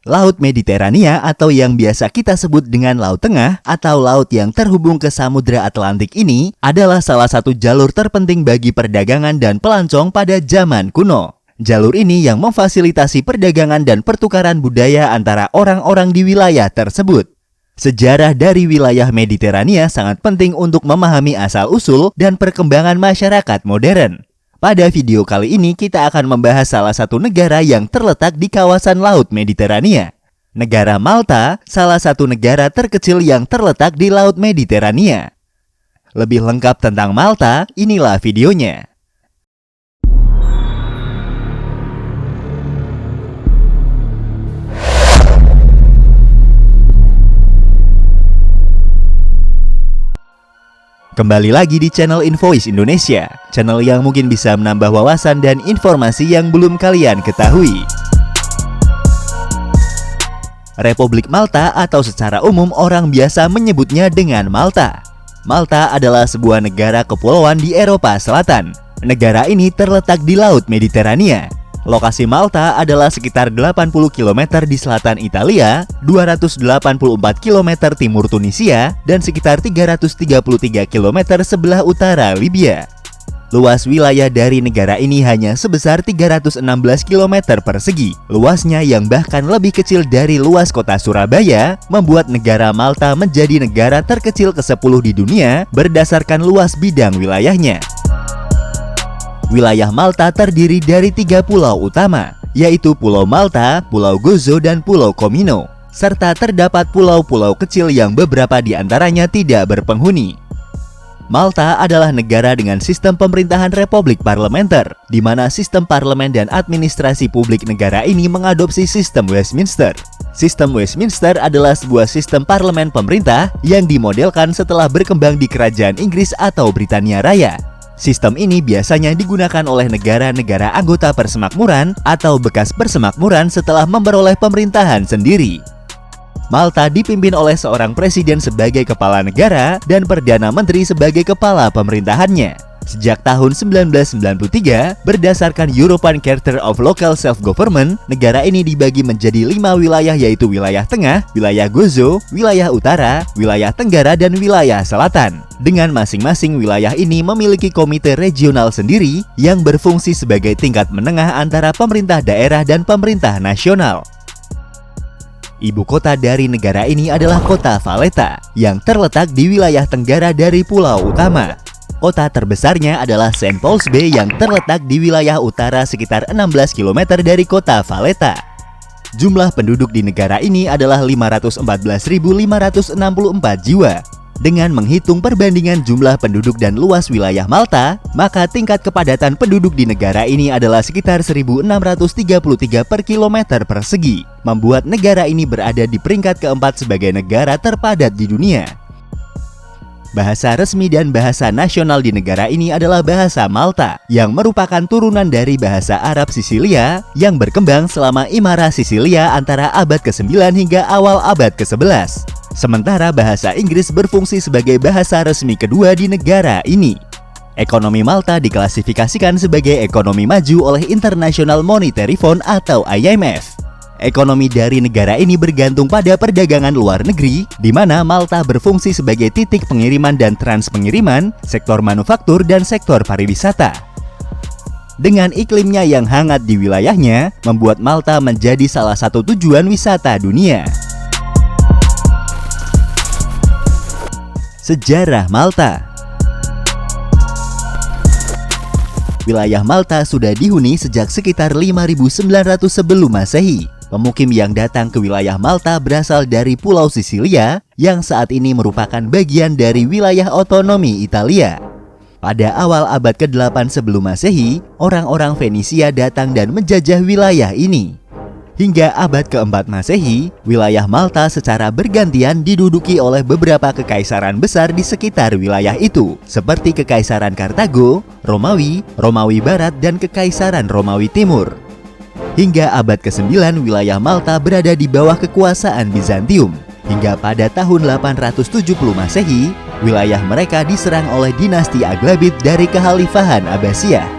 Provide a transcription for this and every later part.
Laut Mediterania atau yang biasa kita sebut dengan Laut Tengah atau laut yang terhubung ke Samudra Atlantik ini adalah salah satu jalur terpenting bagi perdagangan dan pelancong pada zaman kuno. Jalur ini yang memfasilitasi perdagangan dan pertukaran budaya antara orang-orang di wilayah tersebut. Sejarah dari wilayah Mediterania sangat penting untuk memahami asal-usul dan perkembangan masyarakat modern. Pada video kali ini kita akan membahas salah satu negara yang terletak di kawasan Laut Mediterania. Negara Malta, salah satu negara terkecil yang terletak di Laut Mediterania. Lebih lengkap tentang Malta, inilah videonya. Kembali lagi di channel Invoice Indonesia, channel yang mungkin bisa menambah wawasan dan informasi yang belum kalian ketahui. Republik Malta atau secara umum orang biasa menyebutnya dengan Malta. Malta adalah sebuah negara kepulauan di Eropa Selatan. Negara ini terletak di Laut Mediterania. Lokasi Malta adalah sekitar 80 km di selatan Italia, 284 km timur Tunisia, dan sekitar 333 km sebelah utara Libya. Luas wilayah dari negara ini hanya sebesar 316 km persegi. Luasnya yang bahkan lebih kecil dari luas kota Surabaya, membuat negara Malta menjadi negara terkecil ke-10 di dunia berdasarkan luas bidang wilayahnya. Wilayah Malta terdiri dari 3 pulau utama, yaitu Pulau Malta, Pulau Gozo, dan Pulau Comino. Serta terdapat pulau-pulau kecil yang beberapa di antaranya tidak berpenghuni. Malta adalah negara dengan sistem pemerintahan republik parlementer, di mana sistem parlemen dan administrasi publik negara ini mengadopsi sistem Westminster. Sistem Westminster adalah sebuah sistem parlemen pemerintah yang dimodelkan setelah berkembang di Kerajaan Inggris atau Britania Raya. Sistem ini biasanya digunakan oleh negara-negara anggota persemakmuran atau bekas persemakmuran setelah memperoleh pemerintahan sendiri. Malta dipimpin oleh seorang presiden sebagai kepala negara dan perdana menteri sebagai kepala pemerintahannya. Sejak tahun 1993, berdasarkan European Charter of Local Self-Government, negara ini dibagi menjadi 5 wilayah yaitu wilayah tengah, wilayah Gozo, wilayah utara, wilayah tenggara, dan wilayah selatan. Dengan masing-masing wilayah ini memiliki komite regional sendiri yang berfungsi sebagai tingkat menengah antara pemerintah daerah dan pemerintah nasional. Ibu kota dari negara ini adalah kota Valletta yang terletak di wilayah tenggara dari pulau utama. Kota terbesarnya adalah St. Paul's Bay yang terletak di wilayah utara sekitar 16 km dari kota Valletta. Jumlah penduduk di negara ini adalah 514.564 jiwa. Dengan menghitung perbandingan jumlah penduduk dan luas wilayah Malta, maka tingkat kepadatan penduduk di negara ini adalah sekitar 1.633 per kilometer persegi, membuat negara ini berada di peringkat keempat sebagai negara terpadat di dunia. Bahasa resmi dan bahasa nasional di negara ini adalah bahasa Malta, yang merupakan turunan dari bahasa Arab Sisilia yang berkembang selama Imara Sisilia antara abad ke-9 hingga awal abad ke-11. Sementara bahasa Inggris berfungsi sebagai bahasa resmi kedua di negara ini. Ekonomi Malta diklasifikasikan sebagai ekonomi maju oleh International Monetary Fund atau IMF. Ekonomi dari negara ini bergantung pada perdagangan luar negeri, di mana Malta berfungsi sebagai titik pengiriman dan transpengiriman, sektor manufaktur, dan sektor pariwisata. Dengan iklimnya yang hangat di wilayahnya, membuat Malta menjadi salah satu tujuan wisata dunia. Sejarah Malta. Wilayah Malta sudah dihuni sejak sekitar 5.900 sebelum Masehi. Pemukim yang datang ke wilayah Malta berasal dari Pulau Sisilia yang saat ini merupakan bagian dari wilayah otonomi Italia. Pada awal abad ke-8 sebelum Masehi, orang-orang Fenisia datang dan menjajah wilayah ini. Hingga abad ke-4 Masehi, wilayah Malta secara bergantian diduduki oleh beberapa kekaisaran besar di sekitar wilayah itu, seperti Kekaisaran Kartago, Romawi, Romawi Barat, dan Kekaisaran Romawi Timur. Hingga abad ke-9, wilayah Malta berada di bawah kekuasaan Bizantium. Hingga pada tahun 870 Masehi, wilayah mereka diserang oleh dinasti Aghlabid dari Kekhalifahan Abbasiyah.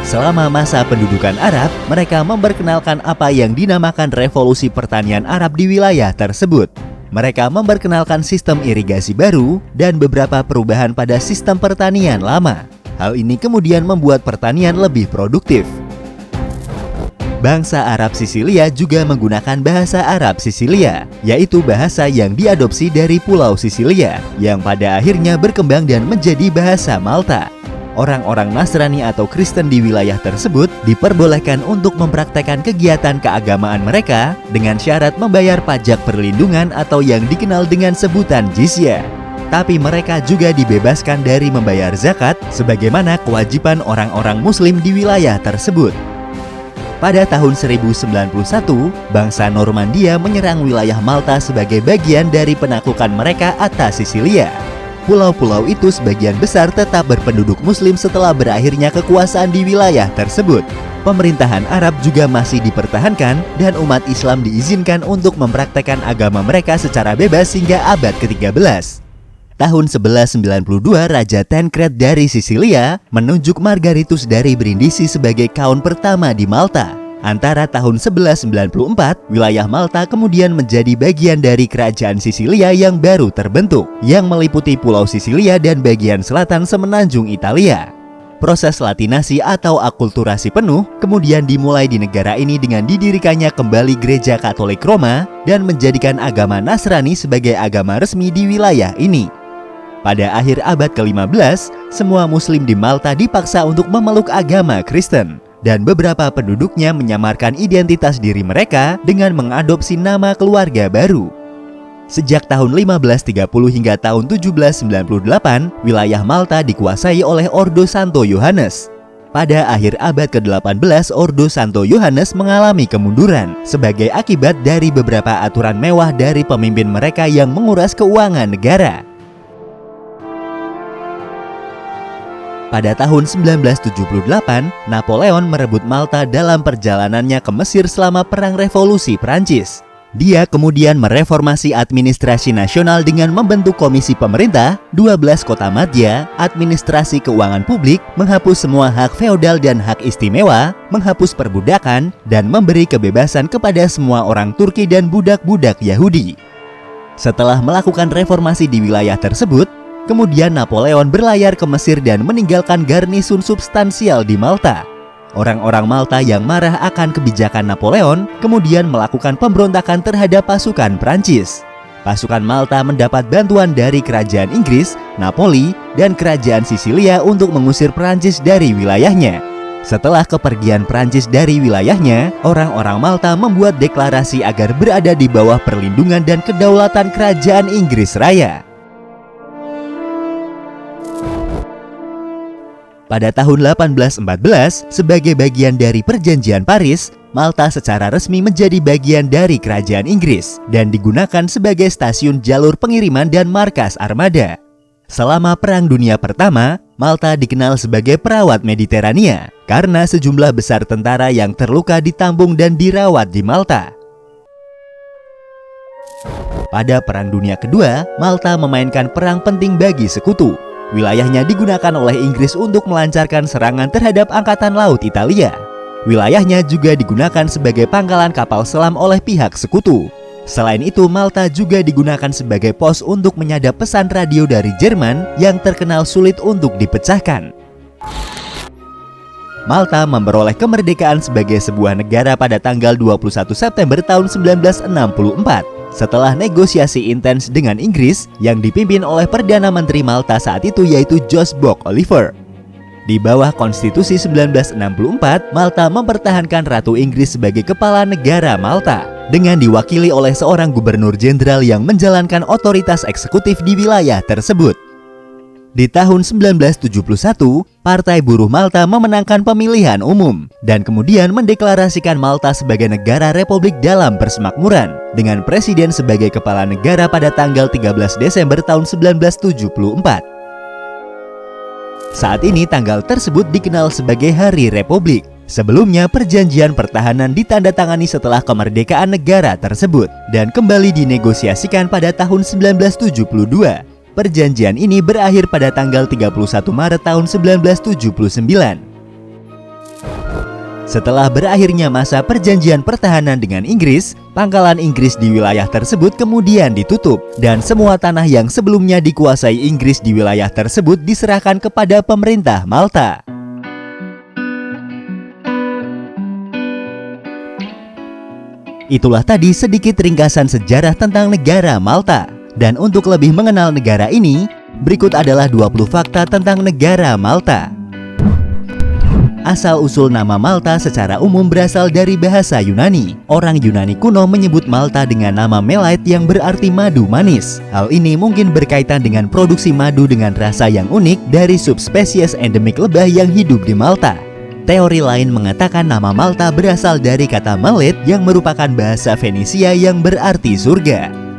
Selama masa pendudukan Arab, mereka memperkenalkan apa yang dinamakan revolusi pertanian Arab di wilayah tersebut. Mereka memperkenalkan sistem irigasi baru dan beberapa perubahan pada sistem pertanian lama. Hal ini kemudian membuat pertanian lebih produktif. Bangsa Arab Sisilia juga menggunakan bahasa Arab Sisilia, yaitu bahasa yang diadopsi dari Pulau Sisilia, yang pada akhirnya berkembang dan menjadi bahasa Malta. Orang-orang Nasrani atau Kristen di wilayah tersebut diperbolehkan untuk mempraktekkan kegiatan keagamaan mereka dengan syarat membayar pajak perlindungan atau yang dikenal dengan sebutan jizyah. Tapi mereka juga dibebaskan dari membayar zakat sebagaimana kewajiban orang-orang Muslim di wilayah tersebut. Pada tahun 1091, bangsa Normandia menyerang wilayah Malta sebagai bagian dari penaklukan mereka atas Sisilia. Pulau-pulau itu sebagian besar tetap berpenduduk Muslim setelah berakhirnya kekuasaan di wilayah tersebut. Pemerintahan Arab juga masih dipertahankan dan umat Islam diizinkan untuk mempraktekkan agama mereka secara bebas hingga abad ke-13. Tahun 1192, Raja Tancred dari Sisilia menunjuk Margaritus dari Brindisi sebagai kaun pertama di Malta. Antara tahun 1194, wilayah Malta kemudian menjadi bagian dari kerajaan Sisilia yang baru terbentuk, yang meliputi Pulau Sisilia dan bagian selatan semenanjung Italia. Proses latinasi atau akulturasi penuh kemudian dimulai di negara ini dengan didirikannya kembali Gereja Katolik Roma dan menjadikan agama Nasrani sebagai agama resmi di wilayah ini. Pada akhir abad ke-15, semua Muslim di Malta dipaksa untuk memeluk agama Kristen, dan beberapa penduduknya menyamarkan identitas diri mereka dengan mengadopsi nama keluarga baru. Sejak tahun 1530 hingga tahun 1798, wilayah Malta dikuasai oleh Ordo Santo Yohanes. Pada akhir abad ke-18, Ordo Santo Yohanes mengalami kemunduran sebagai akibat dari beberapa aturan mewah dari pemimpin mereka yang menguras keuangan negara. Pada tahun 1978, Napoleon merebut Malta dalam perjalanannya ke Mesir selama Perang Revolusi Prancis. Dia kemudian mereformasi administrasi nasional dengan membentuk komisi pemerintah, 12 kota madya, administrasi keuangan publik, menghapus semua hak feodal dan hak istimewa, menghapus perbudakan, dan memberi kebebasan kepada semua orang Turki dan budak-budak Yahudi. Setelah melakukan reformasi di wilayah tersebut, kemudian Napoleon berlayar ke Mesir dan meninggalkan garnisun substansial di Malta. Orang-orang Malta yang marah akan kebijakan Napoleon kemudian melakukan pemberontakan terhadap pasukan Prancis. Pasukan Malta mendapat bantuan dari kerajaan Inggris, Napoli, dan kerajaan Sisilia untuk mengusir Prancis dari wilayahnya. Setelah kepergian Prancis dari wilayahnya, orang-orang Malta membuat deklarasi agar berada di bawah perlindungan dan kedaulatan kerajaan Inggris Raya. Pada tahun 1814, sebagai bagian dari Perjanjian Paris, Malta secara resmi menjadi bagian dari Kerajaan Inggris dan digunakan sebagai stasiun jalur pengiriman dan markas armada. Selama Perang Dunia Pertama, Malta dikenal sebagai perawat Mediterania karena sejumlah besar tentara yang terluka ditampung dan dirawat di Malta. Pada Perang Dunia Kedua, Malta memainkan peran penting bagi sekutu. Wilayahnya digunakan oleh Inggris untuk melancarkan serangan terhadap Angkatan Laut Italia. Wilayahnya juga digunakan sebagai pangkalan kapal selam oleh pihak sekutu. Selain itu, Malta juga digunakan sebagai pos untuk menyadap pesan radio dari Jerman yang terkenal sulit untuk dipecahkan. Malta memperoleh kemerdekaan sebagai sebuah negara pada tanggal 21 September tahun 1964. Setelah negosiasi intens dengan Inggris yang dipimpin oleh Perdana Menteri Malta saat itu yaitu Jos Bock-Oliver. Di bawah konstitusi 1964, Malta mempertahankan Ratu Inggris sebagai kepala negara Malta dengan diwakili oleh seorang gubernur jenderal yang menjalankan otoritas eksekutif di wilayah tersebut. Di tahun 1971, Partai Buruh Malta memenangkan pemilihan umum dan kemudian mendeklarasikan Malta sebagai negara republik dalam persemakmuran dengan presiden sebagai kepala negara pada tanggal 13 Desember tahun 1974. Saat ini tanggal tersebut dikenal sebagai Hari Republik. Sebelumnya perjanjian pertahanan ditandatangani setelah kemerdekaan negara tersebut dan kembali dinegosiasikan pada tahun 1972. Perjanjian ini berakhir pada tanggal 31 Maret tahun 1979. Setelah berakhirnya masa perjanjian pertahanan dengan Inggris, pangkalan Inggris di wilayah tersebut kemudian ditutup dan semua tanah yang sebelumnya dikuasai Inggris di wilayah tersebut diserahkan kepada pemerintah Malta. Itulah tadi sedikit ringkasan sejarah tentang negara Malta. Dan untuk lebih mengenal negara ini, berikut adalah 20 fakta tentang negara Malta. Asal-usul nama Malta secara umum berasal dari bahasa Yunani. Orang Yunani kuno menyebut Malta dengan nama Melite yang berarti madu manis. Hal ini mungkin berkaitan dengan produksi madu dengan rasa yang unik dari subspesies endemik lebah yang hidup di Malta. Teori lain mengatakan nama Malta berasal dari kata Malit yang merupakan bahasa Fenisia yang berarti surga.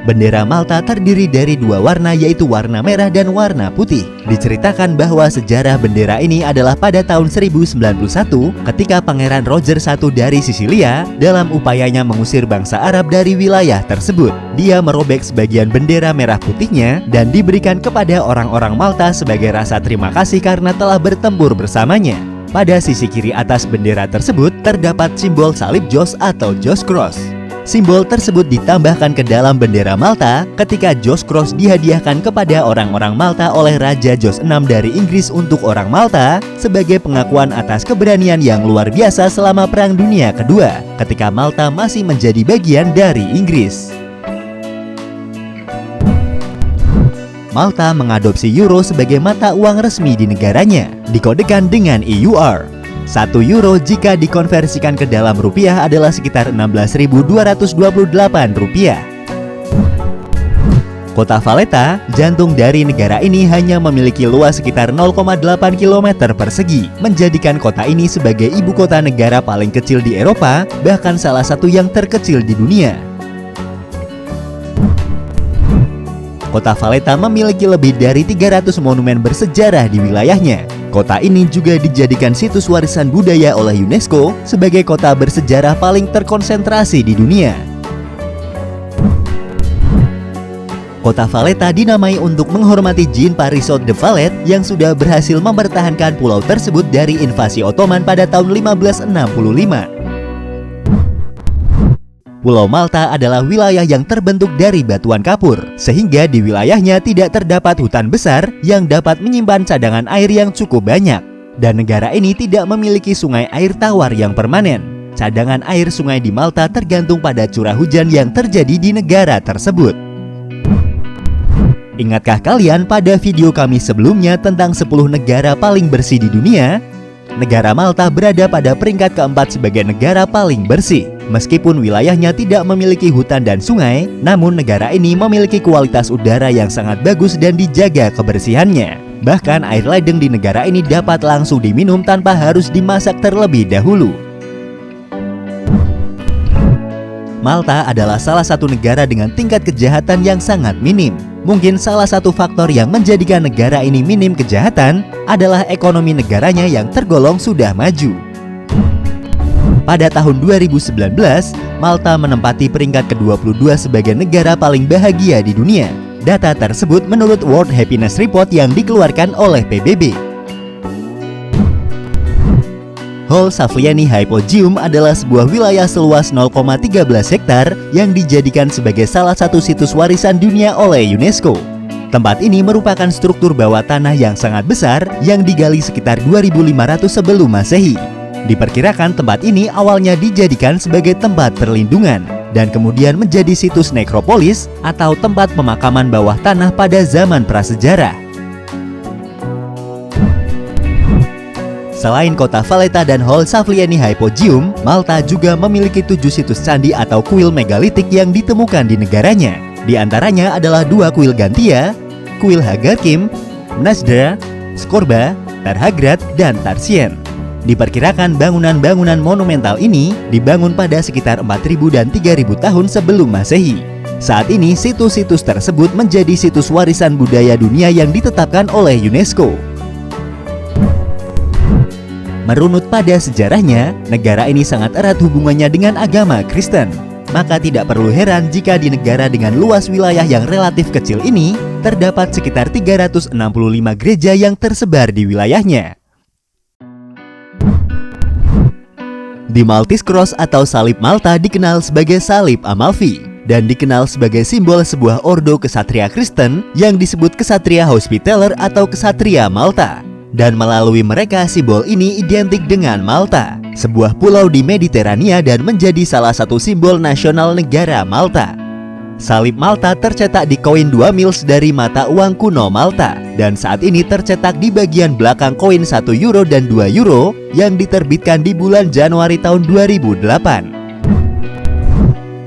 Bendera Malta terdiri dari dua warna, yaitu warna merah dan warna putih. Diceritakan bahwa sejarah bendera ini adalah pada tahun 1091 ketika Pangeran Roger I dari Sisilia dalam upayanya mengusir bangsa Arab dari wilayah tersebut. Dia merobek sebagian bendera merah putihnya dan diberikan kepada orang-orang Malta sebagai rasa terima kasih karena telah bertempur bersamanya. Pada sisi kiri atas bendera tersebut terdapat simbol salib Jos atau Jos Cross. Simbol tersebut ditambahkan ke dalam bendera Malta ketika Jos Cross dihadiahkan kepada orang-orang Malta oleh Raja Jos VI dari Inggris untuk orang Malta sebagai pengakuan atas keberanian yang luar biasa selama Perang Dunia Kedua ketika Malta masih menjadi bagian dari Inggris. Malta mengadopsi euro sebagai mata uang resmi di negaranya, dikodekan dengan EUR. 1 euro jika dikonversikan ke dalam rupiah adalah sekitar 16.228 rupiah. Kota Valletta, jantung dari negara ini, hanya memiliki luas sekitar 0,8 km persegi, menjadikan kota ini sebagai ibu kota negara paling kecil di Eropa, bahkan salah satu yang terkecil di dunia. Kota Valletta memiliki lebih dari 300 monumen bersejarah di wilayahnya. Kota ini juga dijadikan situs warisan budaya oleh UNESCO sebagai kota bersejarah paling terkonsentrasi di dunia. Kota Valletta dinamai untuk menghormati Jean Parisot de Valette yang sudah berhasil mempertahankan pulau tersebut dari invasi Ottoman pada tahun 1565. Pulau Malta adalah wilayah yang terbentuk dari batuan kapur, sehingga di wilayahnya tidak terdapat hutan besar yang dapat menyimpan cadangan air yang cukup banyak. Dan negara ini tidak memiliki sungai air tawar yang permanen. Cadangan air sungai di Malta tergantung pada curah hujan yang terjadi di negara tersebut. Ingatkah kalian pada video kami sebelumnya tentang 10 negara paling bersih di dunia? Negara Malta berada pada peringkat keempat sebagai negara paling bersih. Meskipun wilayahnya tidak memiliki hutan dan sungai, namun negara ini memiliki kualitas udara yang sangat bagus dan dijaga kebersihannya. Bahkan air ledeng di negara ini dapat langsung diminum tanpa harus dimasak terlebih dahulu. Malta adalah salah satu negara dengan tingkat kejahatan yang sangat minim. Mungkin salah satu faktor yang menjadikan negara ini minim kejahatan adalah ekonomi negaranya yang tergolong sudah maju. Pada tahun 2019, Malta menempati peringkat ke-22 sebagai negara paling bahagia di dunia. Data tersebut menurut World Happiness Report yang dikeluarkan oleh PBB. Hol Savliani Hypogeum adalah sebuah wilayah seluas 0,13 hektar yang dijadikan sebagai salah satu situs warisan dunia oleh UNESCO. Tempat ini merupakan struktur bawah tanah yang sangat besar yang digali sekitar 2500 sebelum Masehi. Diperkirakan tempat ini awalnya dijadikan sebagai tempat perlindungan dan kemudian menjadi situs nekropolis atau tempat pemakaman bawah tanah pada zaman prasejarah. Selain kota Valletta dan Hol Savliani Hypogeum, Malta juga memiliki 7 situs candi atau kuil megalitik yang ditemukan di negaranya. Di antaranya adalah 2 kuil Gantia, kuil Hagarkim, Nasdra, Skorba, Tarhagrat, dan Tarsien. Diperkirakan bangunan-bangunan monumental ini dibangun pada sekitar 4000 dan 3000 tahun sebelum Masehi. Saat ini situs-situs tersebut menjadi situs warisan budaya dunia yang ditetapkan oleh UNESCO. Merunut pada sejarahnya, negara ini sangat erat hubungannya dengan agama Kristen. Maka tidak perlu heran jika di negara dengan luas wilayah yang relatif kecil ini terdapat sekitar 365 gereja yang tersebar di wilayahnya. The Maltese Cross atau salib Malta dikenal sebagai salib Amalfi dan dikenal sebagai simbol sebuah ordo kesatria Kristen yang disebut kesatria Hospitaller atau kesatria Malta. Dan melalui mereka simbol ini identik dengan Malta, sebuah pulau di Mediterania dan menjadi salah satu simbol nasional negara Malta. Salib Malta tercetak di koin 2 mils dari mata uang kuno Malta dan saat ini tercetak di bagian belakang koin 1 euro dan 2 euro yang diterbitkan di bulan Januari tahun 2008.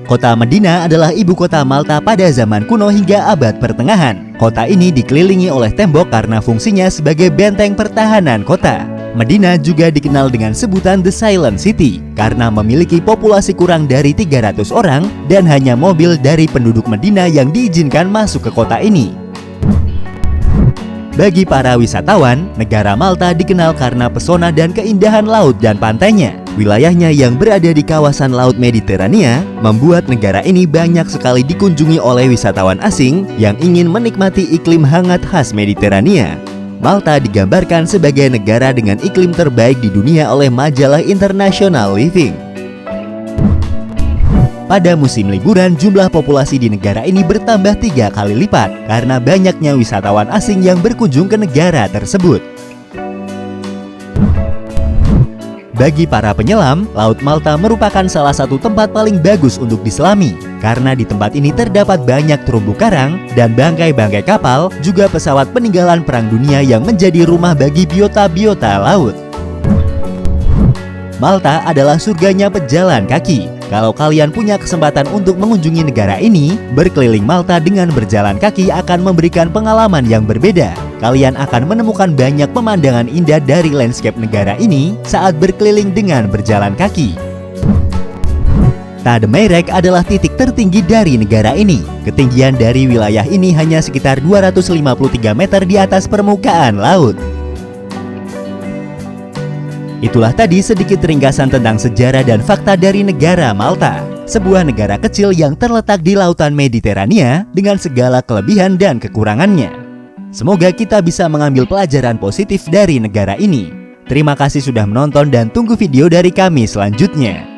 Kota Medina adalah ibu kota Malta pada zaman kuno hingga abad pertengahan. Kota ini dikelilingi oleh tembok karena fungsinya sebagai benteng pertahanan kota. Medina juga dikenal dengan sebutan The Silent City karena memiliki populasi kurang dari 300 orang dan hanya mobil dari penduduk Medina yang diizinkan masuk ke kota ini. Bagi para wisatawan, negara Malta dikenal karena pesona dan keindahan laut dan pantainya. Wilayahnya yang berada di kawasan Laut Mediterania membuat negara ini banyak sekali dikunjungi oleh wisatawan asing yang ingin menikmati iklim hangat khas Mediterania. Malta digambarkan sebagai negara dengan iklim terbaik di dunia oleh majalah International Living. Pada musim liburan, jumlah populasi di negara ini bertambah 3 kali lipat karena banyaknya wisatawan asing yang berkunjung ke negara tersebut. Bagi para penyelam, Laut Malta merupakan salah satu tempat paling bagus untuk diselami karena di tempat ini terdapat banyak terumbu karang dan bangkai-bangkai kapal, juga pesawat peninggalan Perang Dunia yang menjadi rumah bagi biota-biota laut. Malta adalah surganya pejalan kaki. Kalau kalian punya kesempatan untuk mengunjungi negara ini, berkeliling Malta dengan berjalan kaki akan memberikan pengalaman yang berbeda. Kalian akan menemukan banyak pemandangan indah dari landscape negara ini saat berkeliling dengan berjalan kaki. Tade Meirek adalah titik tertinggi dari negara ini. Ketinggian dari wilayah ini hanya sekitar 253 meter di atas permukaan laut. Itulah tadi sedikit ringkasan tentang sejarah dan fakta dari negara Malta, sebuah negara kecil yang terletak di lautan Mediterania dengan segala kelebihan dan kekurangannya. Semoga kita bisa mengambil pelajaran positif dari negara ini. Terima kasih sudah menonton dan tunggu video dari kami selanjutnya.